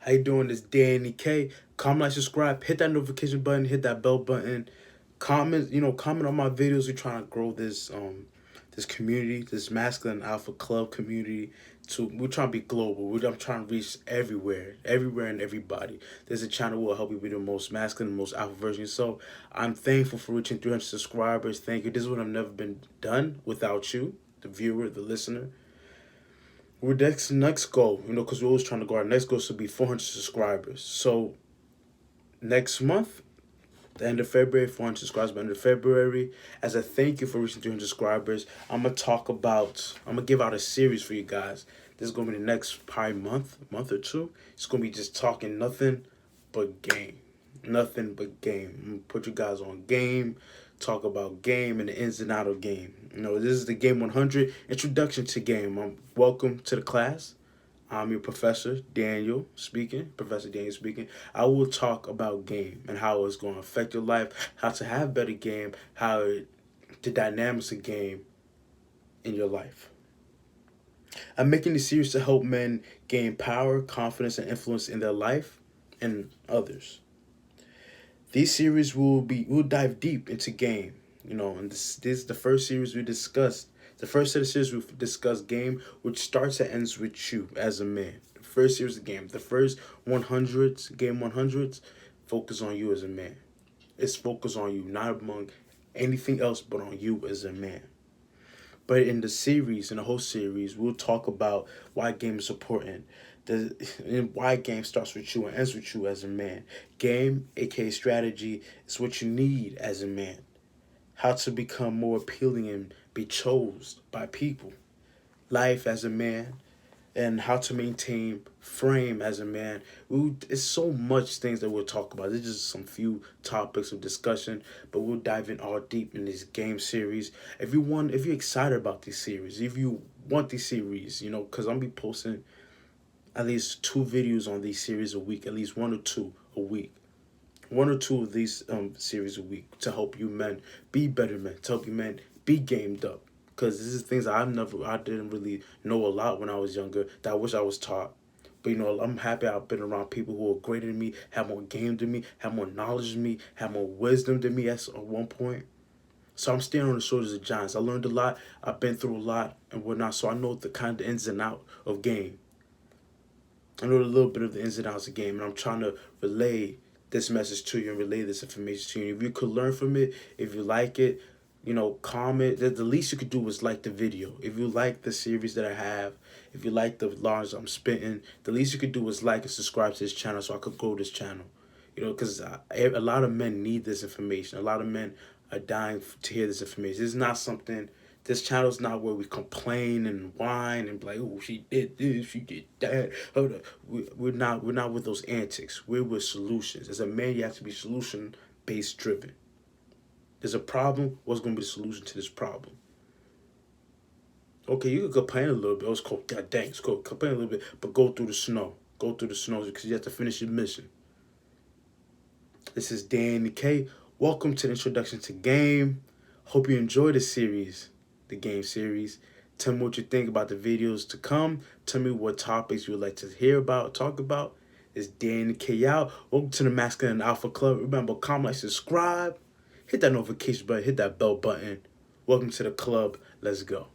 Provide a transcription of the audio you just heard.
How you doing? This Danny K. Comment, like, subscribe, hit that notification button, hit that bell button. Comment, comment on my videos. We're trying to grow this community, this masculine alpha club community. We're trying to be global. I'm trying to reach everywhere and everybody. There's a channel that will help you be the most masculine, most alpha version. So I'm thankful for reaching 300 subscribers. Thank you. This is what I've never been done without you, the viewer, the listener. Our next goal, because we're always trying to go. Our next goal should be 400 subscribers. So next month, the end of February, 400 subscribers by the end of February. As a thank you for reaching 300 subscribers, I'm gonna give out a series for you guys. This is gonna be the next probably month or two. It's gonna be just talking nothing but game. Nothing but game. I'm gonna put you guys on game, talk about game and the ins and out of game. This is the Game 100 introduction to game. Welcome to the class. I'm your professor, Daniel speaking. Professor Daniel speaking. I will talk about game and how it's going to affect your life, how to have better game, the dynamics of game in your life. I'm making this series to help men gain power, confidence, and influence in their life and others. These series we'll dive deep into game. And this is the first series we discussed. The first set of series we discussed game, which starts and ends with you as a man. The first series of game, the first 100s, game 100s, focus on you as a man. It's focused on you, not among anything else, but on you as a man. But in the whole series, we'll talk about why game is important. Why game starts with you and ends with you as a man. Game, aka strategy, is what you need as a man. How to become more appealing and be chosen by people. Life as a man, and how to maintain frame as a man. It's so much things that we'll talk about. This is just some few topics of discussion, but we'll dive in all deep in this game series. If you're excited about this series, if you want these series, because I'm be posting at least 2 videos on these series a week, at least 1 or 2 a week. 1 or 2 of these series a week to help you men be better men, to help you men be gamed up. Because this is things I didn't really know a lot when I was younger that I wish I was taught. But I'm happy I've been around people who are greater than me, have more game than me, have more knowledge than me, have more wisdom than me at one point. So I'm standing on the shoulders of giants. I learned a lot, I've been through a lot and whatnot, so I know the kind of ins and out of game. I know a little bit of the ins and outs of game, and I'm trying to relay this message to you and relay this information to you. If you could learn from it, if you like it, comment. The least you could do is like the video. If you like the series that I have, if you like the lines I'm spitting, the least you could do is like and subscribe to this channel so I could grow this channel. Because a lot of men need this information. A lot of men are dying to hear this information. This is not something. This channel is not where we complain and whine and be like, oh, she did this, she did that. Hold up. We're not with those antics. We're with solutions. As a man, you have to be solution-based driven. There's a problem. What's going to be the solution to this problem? Okay, you can complain a little bit. Oh, it's cold. God dang, it's cold. Complain a little bit, but go through the snow. Go through the snow because you have to finish your mission. This is Danny K. Welcome to the introduction to game. Hope you enjoy this series, the game series. Tell me what you think about the videos to come. Tell me what topics you would like to hear about, talk about. It's Danny K out. Welcome to the Masculine Alpha Club. Remember, comment, like, subscribe. Hit that notification button. Hit that bell button. Welcome to the club. Let's go.